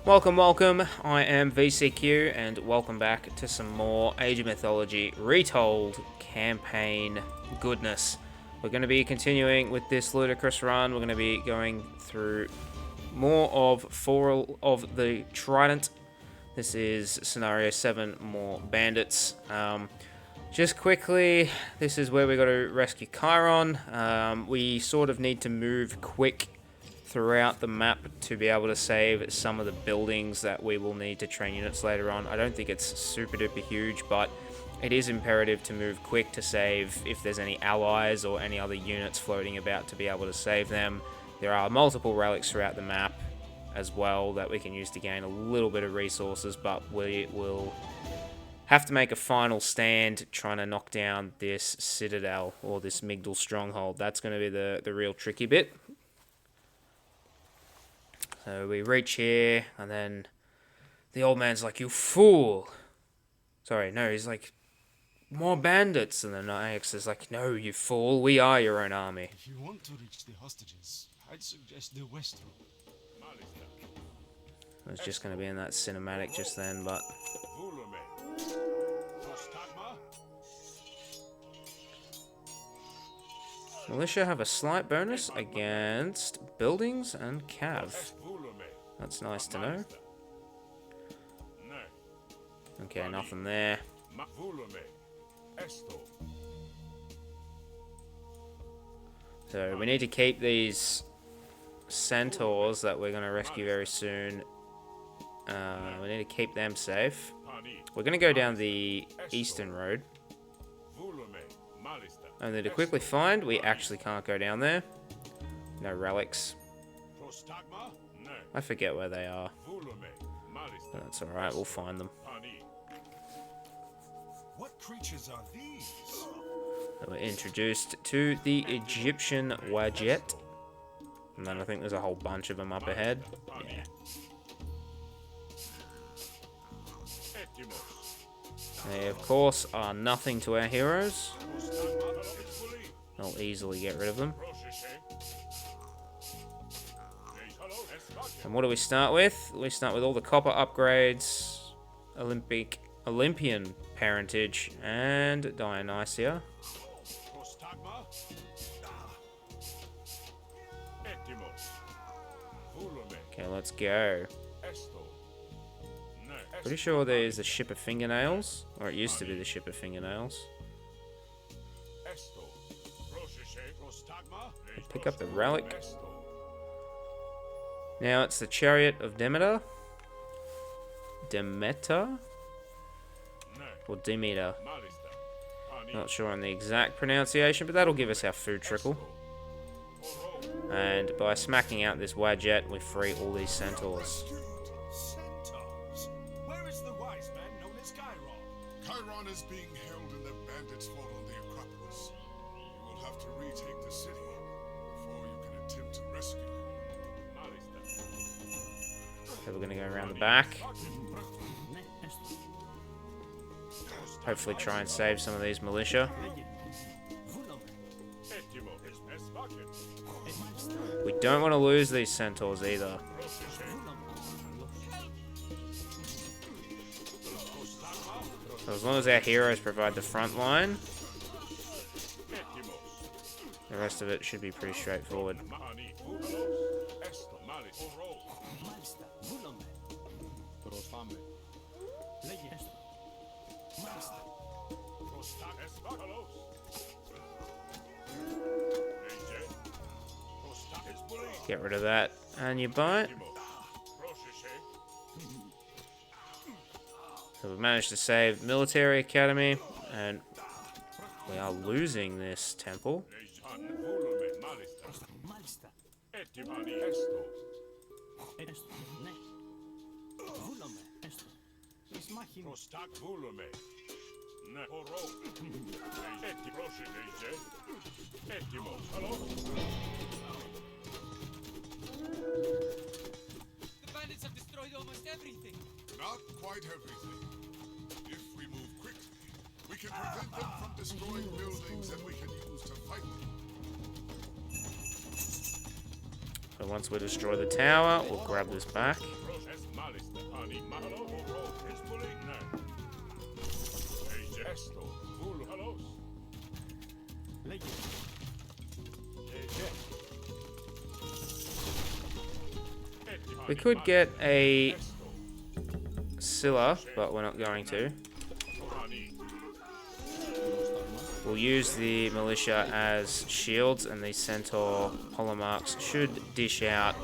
Welcome, welcome. I am VCQ, and welcome back to some more Age of Mythology Retold campaign goodness. We're going to be continuing with this Ludicrous run. We're going to be going through more of 4 of the Trident. This is scenario 7, more bandits. Just quickly, this is where we got to rescue Chiron. We sort of need to move quick throughout the map to be able to save some of the buildings that we will need to train units later on. I don't think it's super duper huge, but it is imperative to move quick to save if there's any allies or any other units floating about to be able to save them. There are multiple relics throughout the map as well that we can use to gain a little bit of resources, but we will have to make a final stand trying to knock down this citadel or this Migdal stronghold. That's going to be the real tricky bit. So we reach here, and then the old man's like, "You fool!" Sorry, no, he's like, "More bandits!" And then Ajax is like, "No, you fool, we are your own army." If you want to reach the hostages, I'd suggest the west road. I was just going to be in that cinematic just then, but... Militia have a slight bonus against buildings and cav. That's nice to know. Okay, nothing there. So we need to keep these centaurs that we're going to rescue very soon. We need to keep them safe. We're going to go down the eastern road. Only to quickly find, we actually can't go down there. No relics. I forget where they are. But that's alright, we'll find them. What creatures are these? So we're introduced to the Egyptian wadjet. And then I think there's a whole bunch of them up ahead. Yeah. They, of course, are nothing to our heroes. I'll easily get rid of them. And what do we start with? We start with all the copper upgrades, Olympian parentage, and Dionysia. Okay, let's go. Pretty sure there's the Ship of Fingernails, or it used to be the Ship of Fingernails. Pick up the relic. Now it's the Chariot of Demeter. Demeter? Or Demeter. Not sure on the exact pronunciation, but that'll give us our food trickle. And by smacking out this wadjet, we free all these centaurs. Where is the wise man known as Chiron? Chiron is being held in the bandits' fort on the Acropolis. You will have to retake the city before you can attempt to rescue him. So we're going to go around the back. Hopefully try and save some of these militia. We don't want to lose these centaurs either. So as long as our heroes provide the front line, the rest of it should be pretty straightforward. Get rid of that and you bite. So we've managed to save Military Academy, and we are losing this temple. The bandits have destroyed almost everything. Not quite everything. If we move quickly, we can prevent them from destroying buildings that we can use to fight them. So once we destroy the tower, we'll grab this back. We could get a Scylla, but we're not going to. We'll use the militia as shields, and these centaur polemarchs should dish out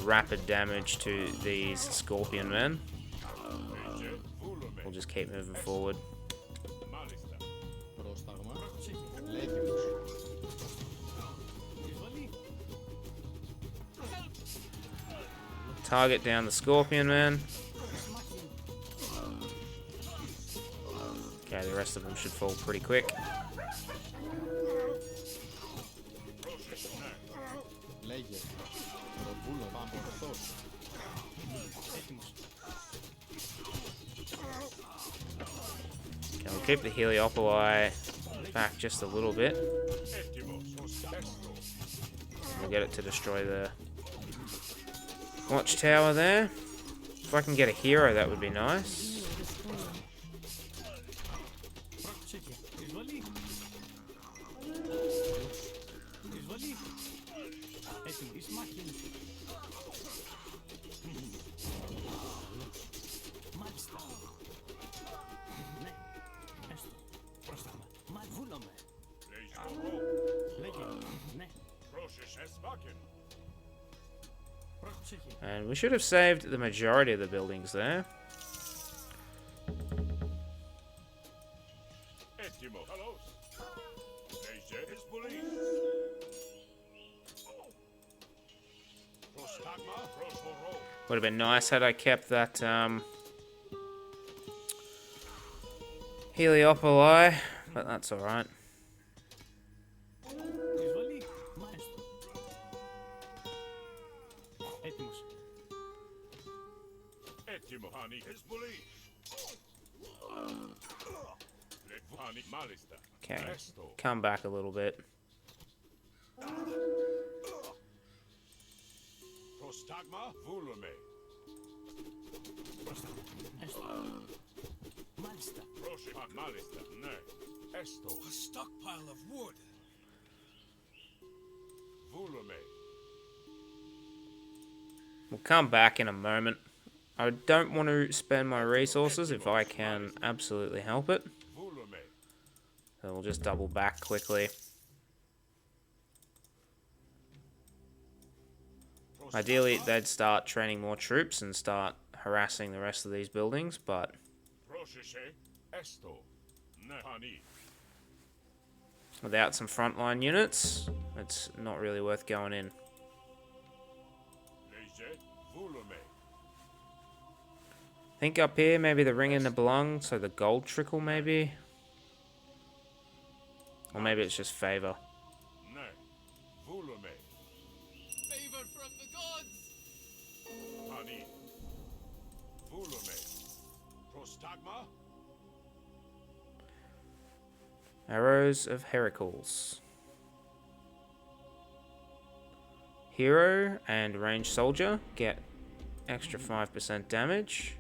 rapid damage to these scorpion men. We'll just keep moving forward. Target down the scorpion man. Okay, the rest of them should fall pretty quick. Okay, we'll keep the heliopoli back just a little bit. We'll get it to destroy the watchtower there. If I can get a hero, that would be nice. And we should have saved the majority of the buildings there. Would have been nice had I kept that heliopoli, but that's alright. Okay, come back a little bit. A stockpile of wood. We'll come back in a moment. I don't want to spend my resources if I can absolutely help it. So we'll just double back quickly. Ideally, they'd start training more troops and start harassing the rest of these buildings, but without some frontline units, it's not really worth going in. I think up here, maybe the ring in the belong, so the gold trickle maybe. Or maybe it's just favor. Favor from the gods! Arrows of Heracles. Hero and ranged soldier get extra 5% damage.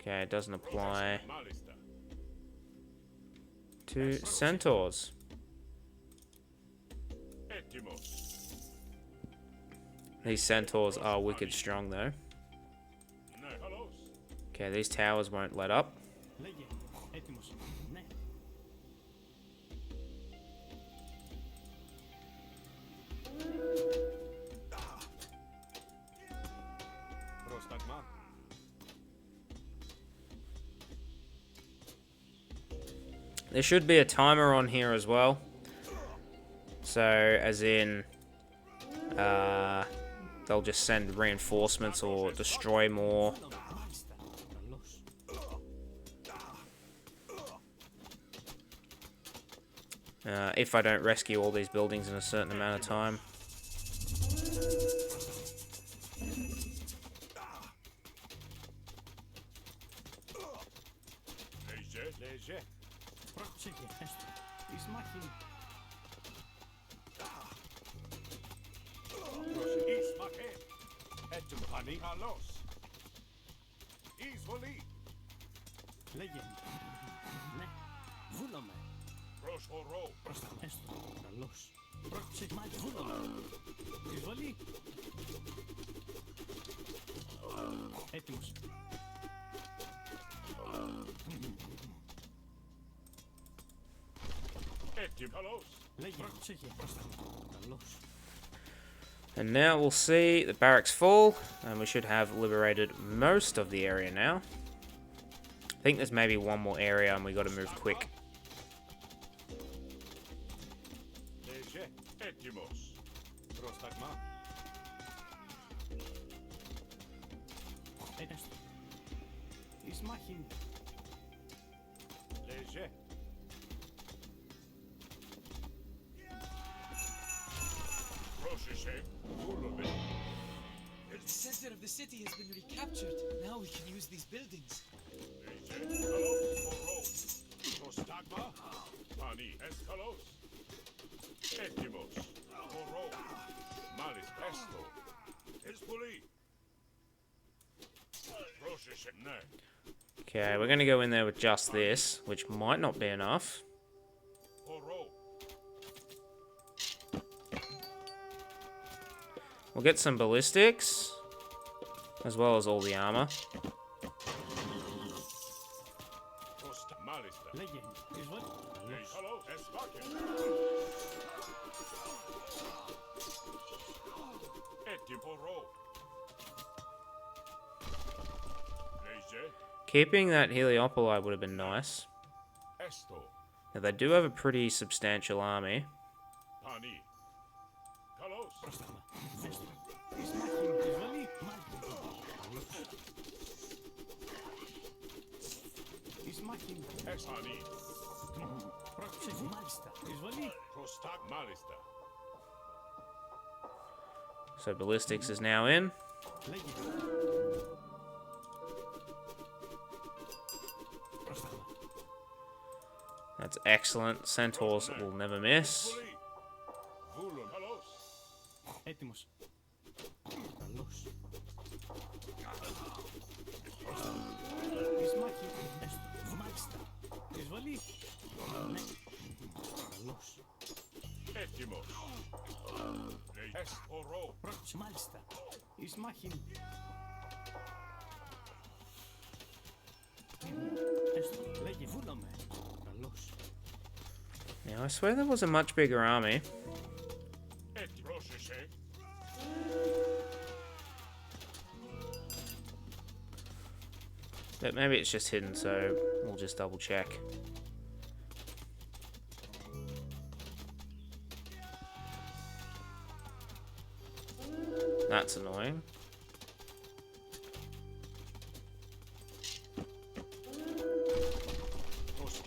Okay, it doesn't apply to centaurs. These centaurs are wicked strong though. Okay, these towers won't let up. There should be a timer on here as well. So, as in, they'll just send reinforcements or destroy more. If I don't rescue all these buildings in a certain amount of time. Εισβολή. Λέγε. Ναι. Βούλομαι. Προσφορώ. Προς τα έστω. Καλώς. Πρόκειψε. Μάλιστα. Βούλομαι. Εισβολή. Έτοιμος. Έτοιμο. Καλώς. Λέγε. Πρόκειψε. Προς τα καλώς. And now we'll see the barracks fall, and we should have liberated most of the area now. I think there's maybe one more area and we got to move quick. Λέγε. Έτοιμος. Πρόσταγμα. Έστω. Εις μάχην. Λέγε. Πρόσεχε. Βούλομαι. The center of the city has been recaptured. Now we can use these buildings. Λέγε. Καλώς. Φορώ. Πρόσταγμα. Πανί. Καλώς. Έτοιμος. Φορώ. Μάλιστα. Έστω. Εισβολή. Πρόσεχε. Ναι. Okay, we're going to go in there with just this, which might not be enough. Φορώ. We'll get some ballistics, as well as all the armor. Πρόστα. Μάλιστα. Λέγε. Εισβολή. Καλώς. Καλώς. Εσβάκε. Έτοιμο. Φορώ. Λέγε. Keeping that heliopoli would have been nice. Έστω. Now, they do have a pretty substantial army. Πανί. Καλώς. Πρόσταγμα. Έστω. Εις μάχην. Εισβολή. Μάλιστα. Καλώς. Εις μάχην. Πανί. Πρόκειψε. Μάλιστα. Εισβολή. Προστάκ. Μάλιστα. So ballistics is now in. Λέγε. Πρόσταγμα. That's excellent. Centaurs will never miss. Πολύ. Βούλον. Καλώς. Έτοιμος. Καλώς. Εις μάχη. Έστω. Μάλιστα. Εισβολή. Ναι. Καλώς. Έτοιμος. Φορώ. Πρόκειψε. Μάλιστα. Εις μάχη. Έστω. Λέγε. Βούλομαι. Καλώς. Now, I swear there was a much bigger army. Έτοιμος. Πρόσεχε. But maybe it's just hidden, so we'll just double check. That's annoying.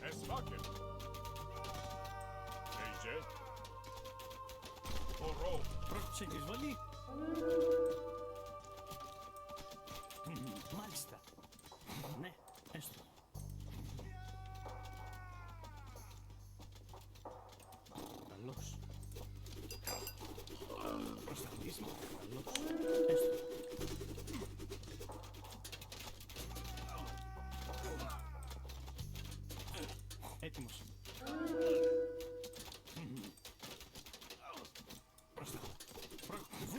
Εσβάκε. Λέγε. Φορώ. Πρόκειψε. Εισβολή. Μάλιστα. Ναι. Έστω. Καλώς. Προστατήσμα. Καλώς. Έστω. Έτοιμος. Προστατά.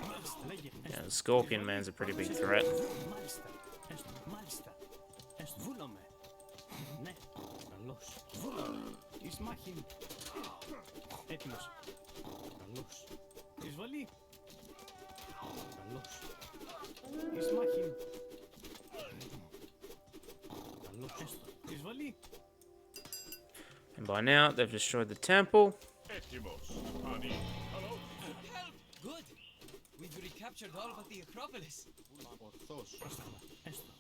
Μάλιστα. Λέγε. Yeah, the Scorpion Man's a pretty big threat. Μάλιστα. Έστω. Μάλιστα. Έστω. Βούλομαι. Ναι. Καλώς. Βούλομαι. Εις μάχην. Έτοιμος. Καλώς. Εισβολή. Καλώς. Εις μάχην. Καλώς. Έστω. Εισβολή. And by now, they've destroyed the temple. Έτοιμος. Πανί. Καλώς. Help! Good. We've recaptured all but the Acropolis. Πρόσταγμα. Έστω.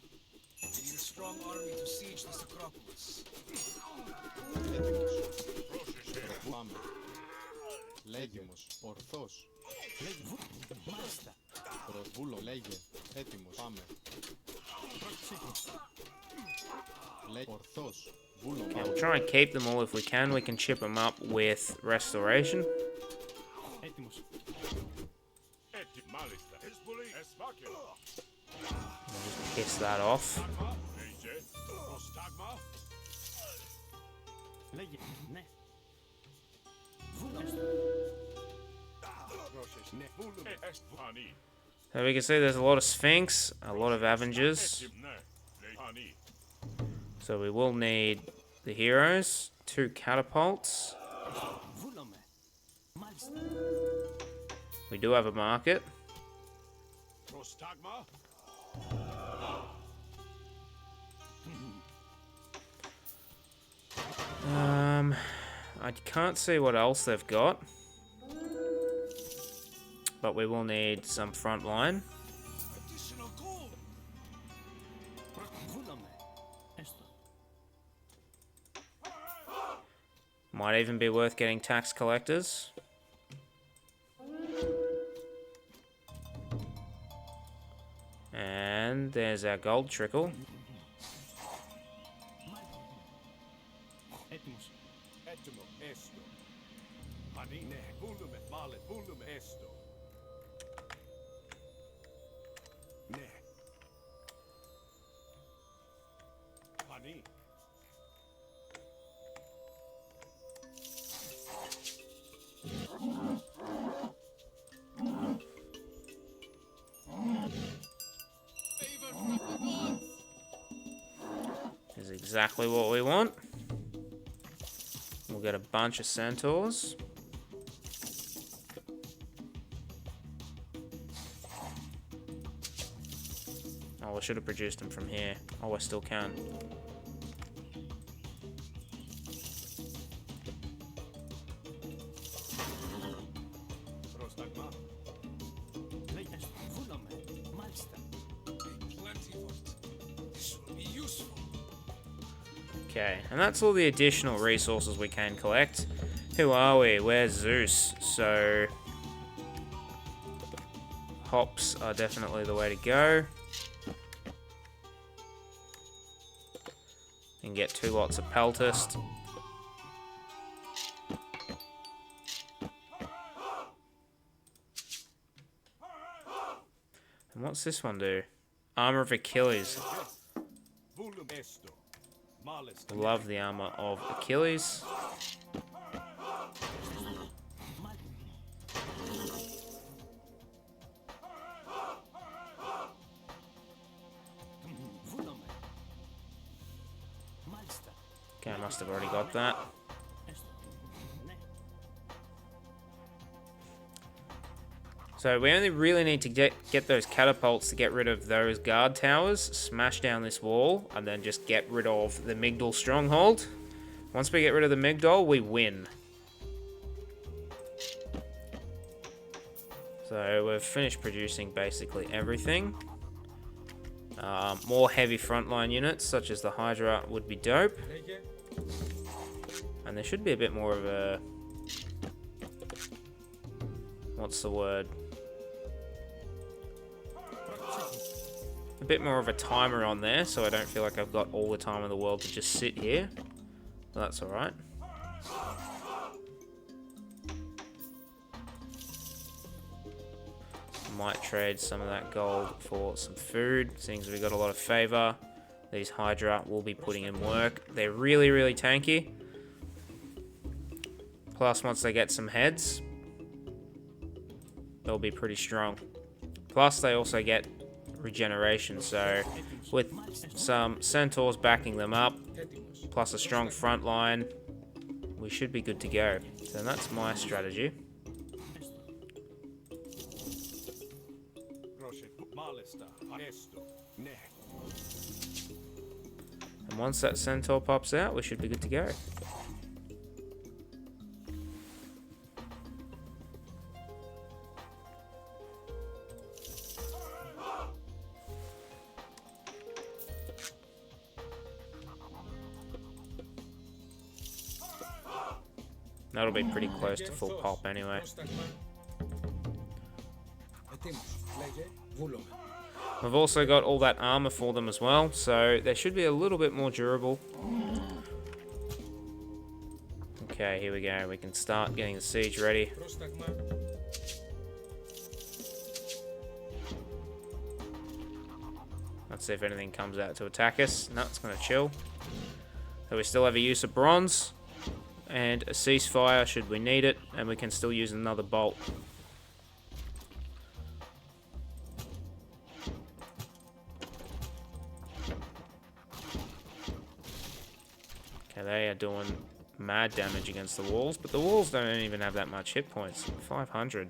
We need a strong army to siege this Acropolis. Πρόσεχε. Πάμε. Λέγεμος. Ορθός. Λέγε. Μάλιστα. Προβούλο. Λέγε. Έτοιμος. Πάμε. Πρόκειψε. Λέγε. Ορθός. Βούλο. Yeah, we'll try and keep them all if we can. We can chip them up with restoration. Έτοιμος. Έτοιμο. Μάλιστα. Εισβολή. Εσβάκε. Just piss that off. Est Pani. So we can see there's a lot of Sphinx, a lot of Avengers. Ne. Pani. So we will need the heroes, 2 catapults. We do have a market. Prostagma. I can't see what else they've got. But we will need some front line. Additional gold. Might even be worth getting tax collectors. And there's our gold trickle. Etimo. Esto. Pani. Ne. Volume. Male. Volume. Esto. Ne. Pani. Favor from the gods. Is exactly what we want. We'll get a bunch of centaurs. Oh, I should have produced them from here. Oh, I still can. Prostagma. Plenty of it. This will be useful. Okay, and that's all the additional resources we can collect. Who are we? We're Zeus, so hops are definitely the way to go. And get 2 lots of peltist. And what's this one do? Armor of Achilles. Volume. Esto. Male. Love the armor of Achilles. Okay, I must have already got that. So we only really need to get those catapults to get rid of those guard towers, smash down this wall, and then just get rid of the Migdol stronghold. Once we get rid of the Migdol, we win. So we've finished producing basically everything. More heavy frontline units, such as the Hydra, would be dope. And there should be a bit more of a... what's the word? A bit more of a timer on there, so I don't feel like I've got all the time in the world to just sit here. But that's alright. Might trade some of that gold for some food, seeing as we got a lot of favor. These Hydra will be putting in work. They're really, really tanky. Plus, once they get some heads, they'll be pretty strong. Plus, they also get regeneration, so with some centaurs backing them up, plus a strong front line, we should be good to go. So that's my strategy. And once that centaur pops out, we should be good to go. That'll be pretty close to full pop anyway. We've also got all that armor for them as well, so they should be a little bit more durable. Okay, here we go. We can start getting the siege ready. Let's see if anything comes out to attack us. No, it's going to chill. So we still have a use of bronze. and a ceasefire should we need it, and we can still use another bolt. Okay, they are doing mad damage against the walls, but the walls don't even have that much hit points. 500.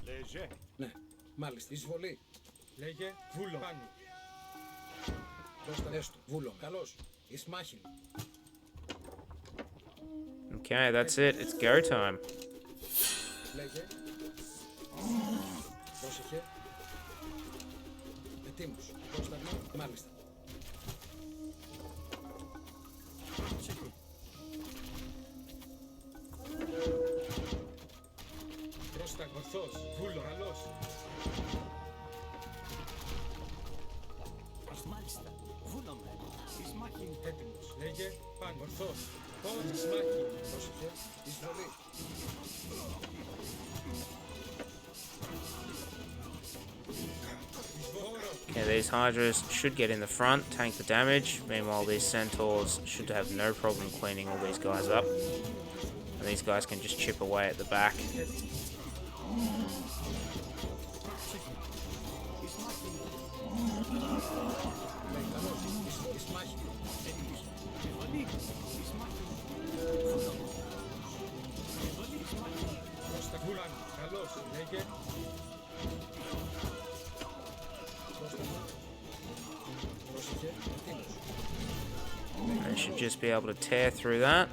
Λέγε. Ναι, μάλιστα. Εισβολή. Λέγε βούλο. Πάνω. Δώστα έστω. Βούλο. Καλώς. Εις μάχην. Okay, that's it. It's go time. Λέγε. Πρόσεχε. Ετοίμους. Δώστα ναι. Μάλιστα. Πρόστα ορθός. Βούλο. Καλώς. Μάλιστα. Βούλαμε. Εις μάχην. Έτοιμος. Λέγε. Πάνω. Ορθός. Πώς εις μάχην. Πρόσεχε. Εισβολή. Okay, these Hydras should get in the front, tank the damage. Meanwhile, these Centaurs should have no problem cleaning all these guys up. And these guys can just chip away at the back. Πρόστα βούλαν. Καλώς. Λέγε. Πρόσεχε. Ετοίμος. They should just be able to tear through that.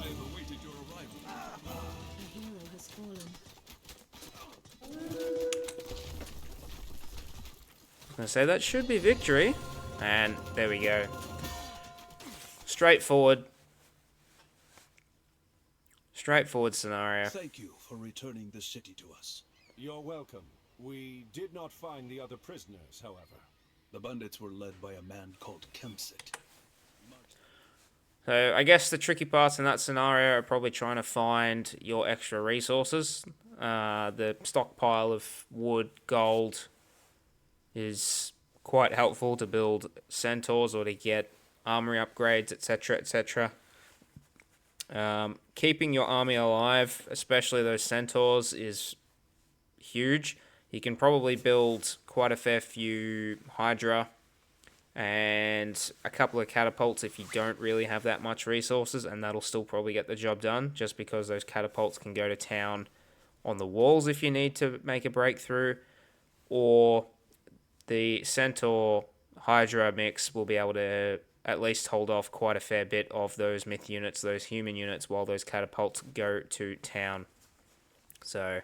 I have awaited your arrival. A hero has fallen. I was going to say that should be victory. And there we go. Straightforward. Straightforward scenario. Thank you for returning the city to us. You're welcome. We did not find the other prisoners, however. The bandits were led by a man called Kemsit. So I guess the tricky parts in that scenario are probably trying to find your extra resources. The stockpile of wood, gold is quite helpful to build centaurs or to get armory upgrades, etc., etc. Keeping your army alive, especially those centaurs, is huge. You can probably build quite a fair few Hydra and a couple of catapults if you don't really have that much resources, and that'll still probably get the job done, just because those catapults can go to town on the walls if you need to make a breakthrough, or the Centaur Hydra mix will be able to at least hold off quite a fair bit of those myth units, those human units, while those catapults go to town. So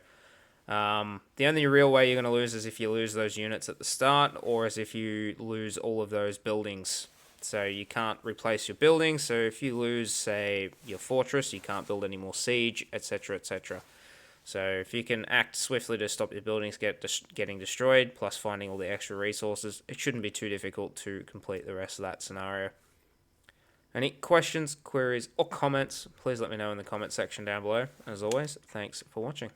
the only real way you're going to lose is if you lose those units at the start, or as if you lose all of those buildings. So you can't replace your buildings. So if you lose, say, your fortress, you can't build any more siege, etc., etc. So if you can act swiftly to stop your buildings getting destroyed, plus finding all the extra resources, it shouldn't be too difficult to complete the rest of that scenario. Any questions, queries, or comments, please let me know in the comment section down below. As always, thanks for watching.